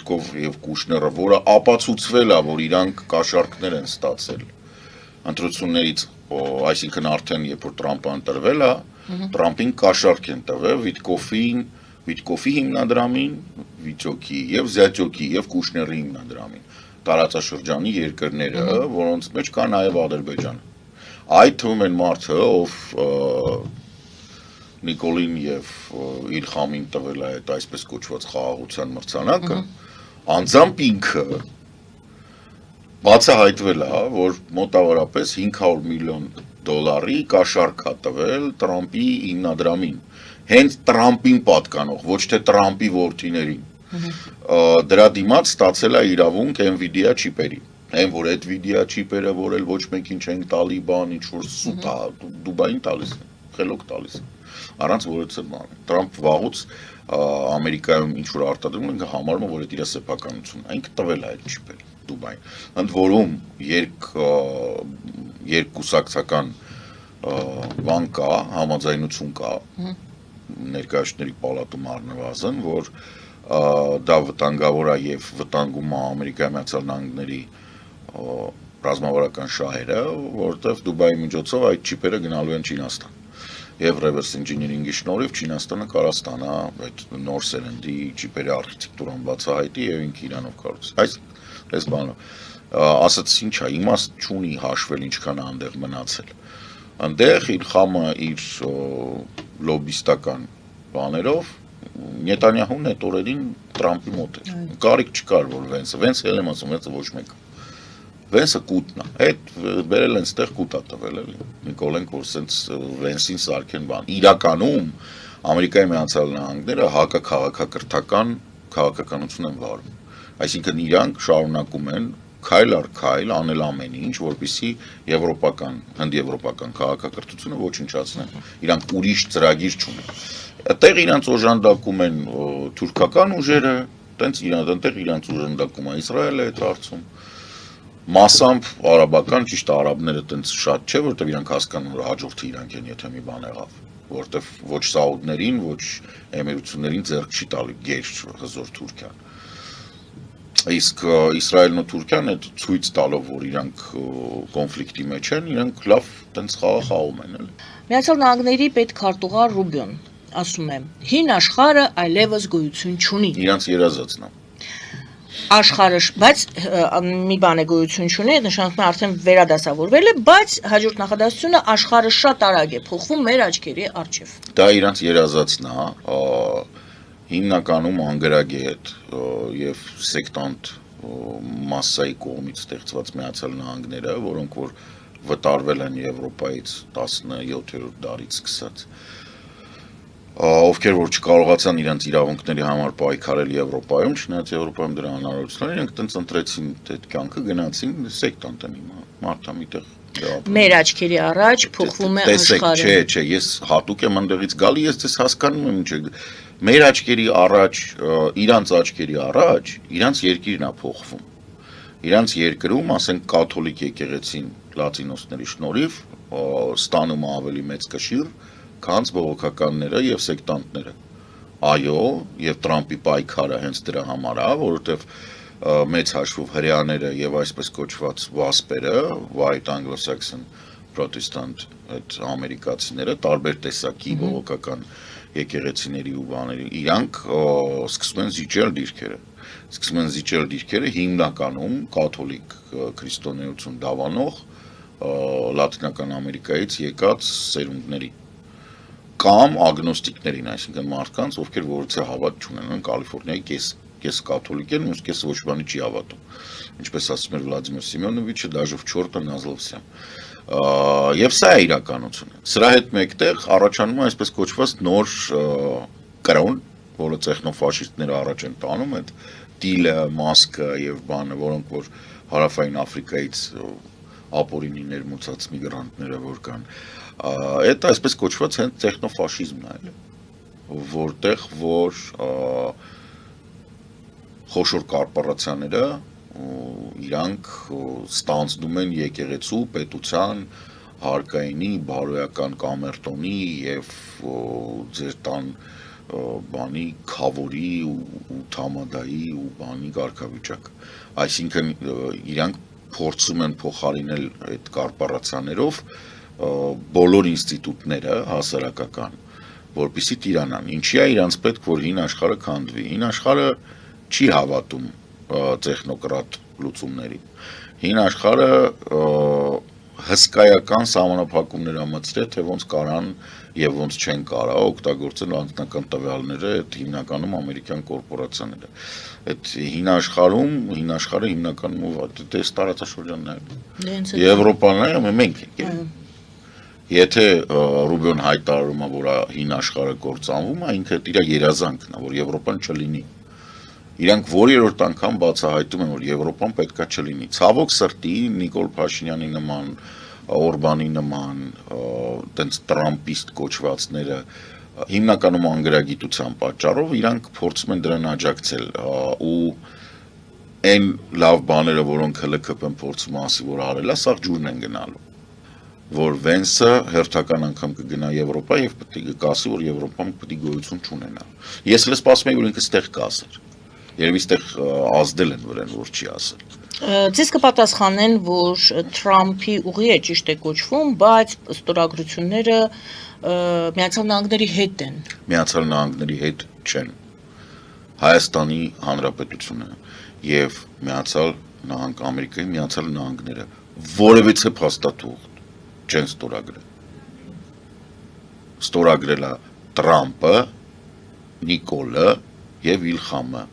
Վիտկով եւ Կուշները, որը ապացուցվել է, որ իրանք կաշառքներ են ստացել ընտրություններից, այսինքն արդեն երբ որ Տրամպը ընտրվել է, Տրամպին կաշառք են տվել Վիտկովի հիմնադրամին, Վիճոկի եւ Զյաճոկի եւ Կուշների հիմնադրամին, տարածաշրջանի երկրները, որոնց մեջ կա նաեւ Ադրբեջանը։ Այդ թվում են մարդը, ով Նիկոլին եւ Իլխամին տվել է այդ այսպես կոչված խաղաղության մրցանակը, անձամբ ինքը բացահայտվել է, որ մոտավորապես 500 միլիոն դոլարի կաշառք է տվել Տրամպի հիմնադրամին, հենց Տրամպին պատկանող, ոչ թե Տրամպի որդիներին։ Դրա դիմաց ստացել է իրավունք Nvidia չիպերի։ Այն որ այդ Nvidia չիպերը, որ էլ ոչ մեկին չեն տալի բան, ինչ որ սուտ է, Դուբային տալիս են, խելոք տալիս են։ Առանց որևէ բան։ Տրամփ վաղուց Ամերիկայում ինչ որ արտադրում են, համարում է, որ այդ իր սեփականությունն է։ Ինքը տվել է այդ չիպերը Դուբային։ Ընդ որում երկկուսակցական բան կա, համաձայնություն կա ներկայացուցիչների պալատում առնվազն, որ դա վտանգավոր է եւ վտանգում է Ամերիկայի Միացյալ Նահանգների ռազմավարական շահերը, որովհետեւ Դուբայի միջոցով այդ չիպերը գնալու են Չինաստան։ Եվ reverse engineering-ի շնորհիվ Չինաստանը կարող է ստանալ այդ նոր սերնդի չիպերի արխիտեկտուրան բացահայտի եւ ինքը իրանով կառուցի։ Այս բանը ասած ինչ է, իմաստ չունի հաշվել ինչքան է այնտեղ մնացել։ Այնտեղ Իլխամը իր լոբիստական բաներով Նետանյահուն այդ օրերին Տրամպի մոտ էր։ Կարիք չկար, որ Վենսը էլ եմ ասում, Վենսը ոչ մեկ։ Վենսը կուտն է, այդ բերել են ստեղ կուտ է տվել էլի։ Նիկոլենք որ սենց Վենսին սարքեն բան։ Իրականում Ամերիկայի Միացյալ Նահանգները հակաքաղաքակրթական քաղաքականություն են վարում։ Այսինքն իրանք շարունակում են քայլ առ քայլ անել ամեն ինչ, որպեսզի հնդեվրոպական քաղաքակրթությունը ոչնչացնեն։ Իրանք ուրիշ ծրագիր չունեն։ Այդտեղ իրանք օժանդակում են թուրքական ուժերը, այնտեղ իրանք օժանդակում է Իսրայելը այդ հարցում։ Մասամբ արաբական, ճիշտ է, արաբները տենց շատ չէ, որտեղ իրանք հասկանում որ հաջորդը իրանք են, եթե մի բան եղավ, որտեղ ոչ Սաուդներին, ոչ Էմիրություններին ձեռք չի տալի գեր հզոր Թուրքիան։ Իսկ Իսրայելն ու Թուրքիան այդ ցույց տալով, որ իրանք կոնֆլիկտի մեջ են, իրանք լավ տենց խաղում են, էլի։ Միացյալ Նահանգների պետքարտուղար Ռուբիոն ասում է. հին աշխարհը այլևս գոյություն չունի։ Իրանք երազածն է։ Աշխարհը, բայց մի բան է գոյություն չունի, նշանակում է արդեն վերադասավորվել է, բայց հաջորդ նախադասությունը աշխարհը շատ արագ է փոխվում մեր աչքերի առջև։ Դա իրանք երազածն է, հիմնականում անգրագետ եւ սեկտանտ մասսայի կողմից ստեղծված Միացյալ Նահանգները, որոնք որ վտարվել են Եվրոպայից 17-րդ դարից սկսած, ովքեր որ չկարողացան իրենց իրավունքների համար պայքարել Եվրոպայում, չնայած Եվրոպայում դրա հնարավորություն իրենք տենց ընտրեցին այդ կյանքը, գնացին սեկտանտ են հիմա, մարդը միտեղ մեր աչքերի առաջ փոխվում է աշխարհը։ Չէ, ես հատուկ եմ այնտեղից գալի, ես դες հասկանում եմ ինչ է։ Մեր աչքերի առաջ, իրանց աչքերի առաջ, իրանց երկիրն է փոխվում։ Իրանց երկրում, ասենք կաթոլիկ եկեղեցին լատինոսների շնորհիվ ստանում ավելի մեծ կշիռ, քան բողոքականները եւ սեկտանտները։ Այո, եւ Տրամպի պայքարը հենց դրա համար է, որովհետեւ մեծ հաշվով հրեաները եւ այսպես կոչված վասպերը, white anglo-saxon protestant այդ ամերիկացիները, տարբեր տեսակի բողոքական եկեղեցիների ու բաների, իրանք սկսում են զիջել դիրքերը հիմնականում կաթոլիկ քրիստոնեություն դավանող Լատինական Ամերիկայից եկած սերունդների կամ ագնոստիկներին, այսինքն մարդկանց, ովքեր որոցե հավատ չունեն, Կալիֆոռնիայի կես կաթոլիկ են, ուսկես ոչ բանի չի հավատում։ Ինչպես ասում էր Վլադիմիր Սիմոնովիչը, դաժով չորտը նազլովսյան։ Եվ սա է իրականությունը։ Սրա հետ մեկտեղ առաջանում է այսպես կոչված նոր կրոն, որը տեխնոֆաշիստները առաջ են տանում, այդ Տիլը, Մասկը եւ բանը, որոնք որ հարավային Աֆրիկայից ապօրինի ներմուծած միգրանտները որ կան, այդ այսպես կոչված հենց տեխնոֆաշիզմն է, որտեղ որ խոշոր կորպորացիաները իրանք ստանձնում են եկեղեցու, պետության, հարկայինի, բարոյական կամերտոնի եւ ձեր տան բանի քավորի ու թամադայի ու բանի կարգավիճակ։ Այսինքն իրանք փորձում են փոխարինել այդ կորպորացիաներով բոլոր ինստիտուտները հասարակական, որպեսզի տիրանան։ Ինչի է իրանց պետք, որ հին աշխարհը քանդվի։ Հին աշխարհը չի հավատում տեխնոկրատ լուծումներին։ Հին աշխարհը հսկայական սահմանափակումներ ամծրել, թե ոնց կարան եւ ոնց չեն կարա օգտագործել անձնական տվյալները այդ հիմնականում ամերիկյան կորպորացիաները։ Այդ հին աշխարհը հիմնականում դες տարածաշրջաններն են։ Եվրոպան է, մենք ենք։ Եթե Ռուբիոն հայտարարում է, որ հին աշխարհը կործանվում է, ինքը իր երազանքն է, որ Եվրոպան չլինի։ Իրանք որերորդ անգամ բացահայտում են, որ Եվրոպան պետքա չլինի։ Ցավոք սրտի Նիկոլ Փաշինյանի նման, Օրբանի նման, տենց տրամպիստ կոչվածները հիմնականում անգրագիտության պատճառով իրանք փորձում են դրան աջակցել ու այն լավ բաները, որոնք ՀԼԿ-ն փորձում ասի, որ արել է, սա ջուրն են գնալու։ Որ Վենսը հերթական անգամ կգնա Եվրոպա եւ պետք է կասի, որ Եվրոպան պետք է գոյություն չունենա։ Ես էլ սպասում եմ, որ ինքը ստեղ կասեր։ Երբ իստեղ ազդել են վրան, որ չի ասել։ Ձեզ կպատասխանեն, որ Թրամփի ուղի է ճիշտ է կոչվում, բայց ստորագրությունները Միացյալ Նահանգների հետ են։ Միացյալ Նահանգների հետ չեն։ Հայաստանի Հանրապետությունը եւ Ամերիկայի Միացյալ Նահանգները որևիցե փաստաթուղթ չեն ստորագրել։ Ստորագրել է Տրամպը, Նիկոլը եւ Իլխամը։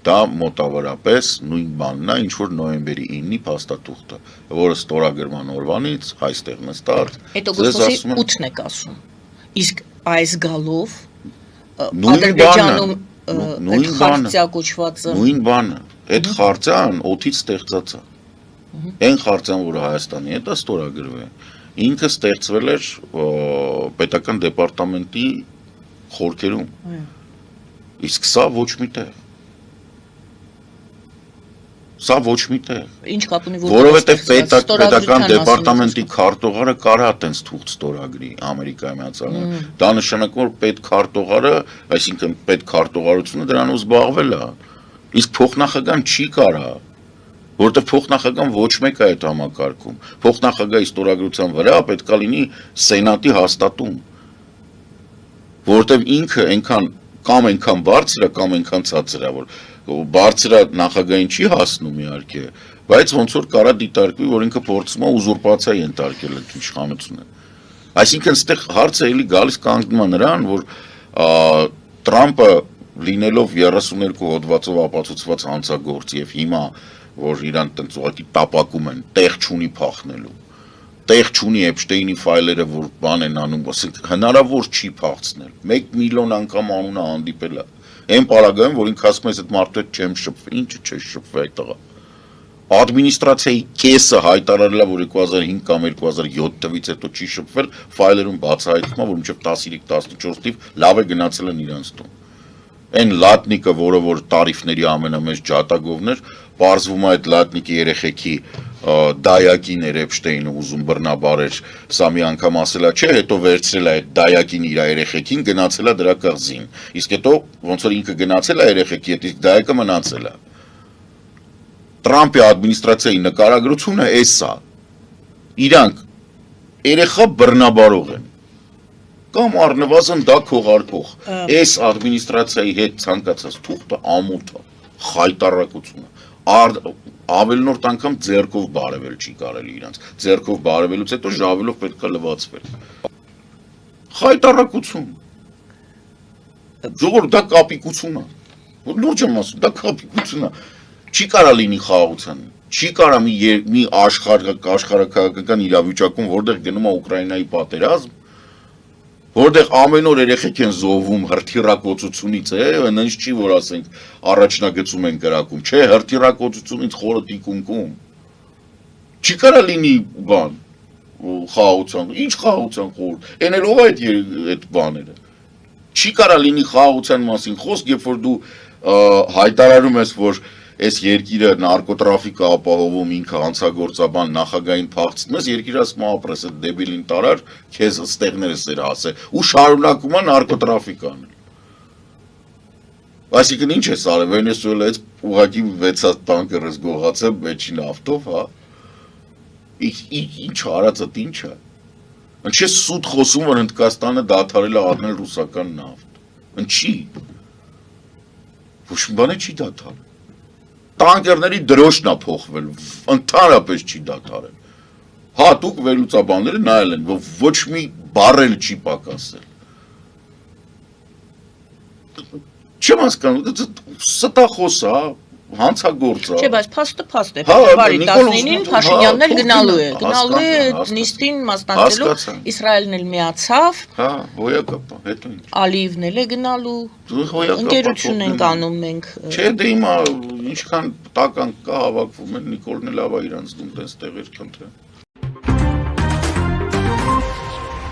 Դա մոտավորապես նույն բանն է, ինչ որ նոյեմբերի 9-ի փաստաթուղթը, որը ստորագրման օրվանից այստեղ նստած։ Այդ օգոստոսի 8-ն եք ասում։ Իսկ այս գալով Ադրբեջանում այդ խարծիա կոչվածը նույն բանը, այդ խարծյան օդից ստեղծած է։ Այն խարծյան, որը Հայաստանի հետ է ստորագրվել, ինքը ստեղծվել էր պետական դեպարտամենտի խորքերում։ Իսկ սա ոչ մի տեղ։ Սա ոչ մի տեղ։ Ինչ կապ ունի, որովհետև պետական դեպարտամենտի քարտուղարը կարա տենց թուղթ ստորագրի Ամերիկայի Միացյալ Նահանգները։ Դա նշանակում որ պետքարտուղարը, այսինքն պետքարտուղարությունը դրանով զբաղվել է։ Իսկ փոխնախագահան չի կարա, որովհետև փոխնախագահան ոչ մեկ է այդ համակարգում։ Փոխնախագահի ստորագրության վրա պետքա լինի սենատի հաստատում, որովհետև ինքը այնքան կամ այնքան բարձր է, կամ այնքան ցածր է, որ բարձրը նախագահին չի հասնում իհարկե, բայց ոնց որ կարա դիտարկվի, որ ինքը փորձում է ուզուրպացիա ենթարկել այդ իշխանությունը։ Այսինքն այստեղ հարցը էլի գալիս կանգնում է նրան, որ Տրամպը լինելով 32 հոդվածով ապացուցված հանցագործ եւ հիմա որ իրան տենց ուղղակի տապակում են, տեղ չունի փախնելու։ Տեղ չունի Էփշտեյնի ֆայլերը, որ բան են անում, ասենք հնարավոր չի փախցնել։ 1 միլիոն անգամ անունը հանդիպել է։ Այն պարագայում, որ ինքը ասում է, այդ մարդու հետ չեմ շփվել, ինչը չէ շփվել այդ տղա։ Ադմինիստրացիայի կեսը հայտարարել է, որ 2005 կամ 2007 թվականից հետո չի շփվել, ֆայլերում բացահայտվում է, որ մինչև 13-14 թիվ լավ է գնացել են իրանց տուն։ Այն լատնիկը, որը որ տարիֆների ամենամեծ ջատագովն էր, պարզվում է այդ լատնիկի երեխեքի դայակին էր Էփշտեյնը ուզում բռնաբարեր, սա մի անգամ ասելա չէ, հետո վերցրել է այդ դայակին իր երեխեքին, գնացել է դրա կղզին։ Իսկ հետո ոնց որ ինքը գնացել է երեխեքի հետ, իսկ դայակը մնացել է։ Տրամպի ադմինիստրացիայի նկարագրությունը էս է։ Իրանք երեխա բռնաբարող են։ Կամ առնվազն դա քողարկող։ Այս ադմինիստրացիայի հետ ցանկացած թուղթը ամոթ է, խայտարակությունը։ Ավելնորդ անգամ ձեռքով բարևել չի կարելի իրանց։ Ձեռքով բարևելուց հետո ժավելով պետք է լվացվել։ Խայտարակություն։ Ժողովուրդ դա կապիկություն է։ Լուրջ եմ ասում, դա կապիկություն է։ Չի կարա լինի խաղաղության։ Չի կարա մի աշխարհակաղակական իրավիճակում, որտեղ գնում է Ուկրաինայի պատերազմ, որտեղ ամեն օր երեխեք են զոհվում հրթիռակոծությունից, այնինչ չի, որ ասենք առաջնագծում են կրակում, չէ, հրթիռակոծությունից խորը տիկունքում։ Չի կարա լինի բան, խաղաղության, ինչ խաղաղության խորհուրդ, այն էլ ով է այդ բաները։ Չի կարա լինի խաղաղության մասին խոսք, երբ որ դու հայտարարում ես, որ այս երկիրը նարկոտրաֆիկը ապահովում ինքը հանցագործաբան նախագահային փախցնում ես, երկիրը ասում է ապրես այդ դեբիլին տարար, քեզ ստեղներս էր ասել ու շարունակում է նարկոտրաֆիկ անել։ Այսինքն ինչ է սարը Վենեսուելայից ուղղակի 6 տանկերս գողացել մեջին ավտով, հա։ Ինչ արածը ինչ է։ Ինչի սուտ խոսում որ Հնդկաստանը դադարել է առնել ռուսական նավթ։ Ինչի։ Ոչ մի բան չի դադարել։ Տանկերների դրոշն է փոխվել, ընդհանրապես չի դադարել։ Հատուկ վերլուծաբանները նայել են, որ ոչ մի բառ չի պակասել։ Չեմ հասկանում, ստախոս է, հանցագործ է։ Չէ, բայց փաստը է, փետրվարի 19-ին Փաշինյանն էլ գնալու է նիստին մասնակցելու, Իսրայելն էլ միացավ։ Հա, հոյակապ, հետո ինչ։ Ալիևն էլ է գնալու։ Ընկերություն ենք անում մենք։ Չէ, դե հիմա ինչքան տականք կա հավաքվում են Նիկոլն էլ ավա իրանց դում տես տեղեր քննեն։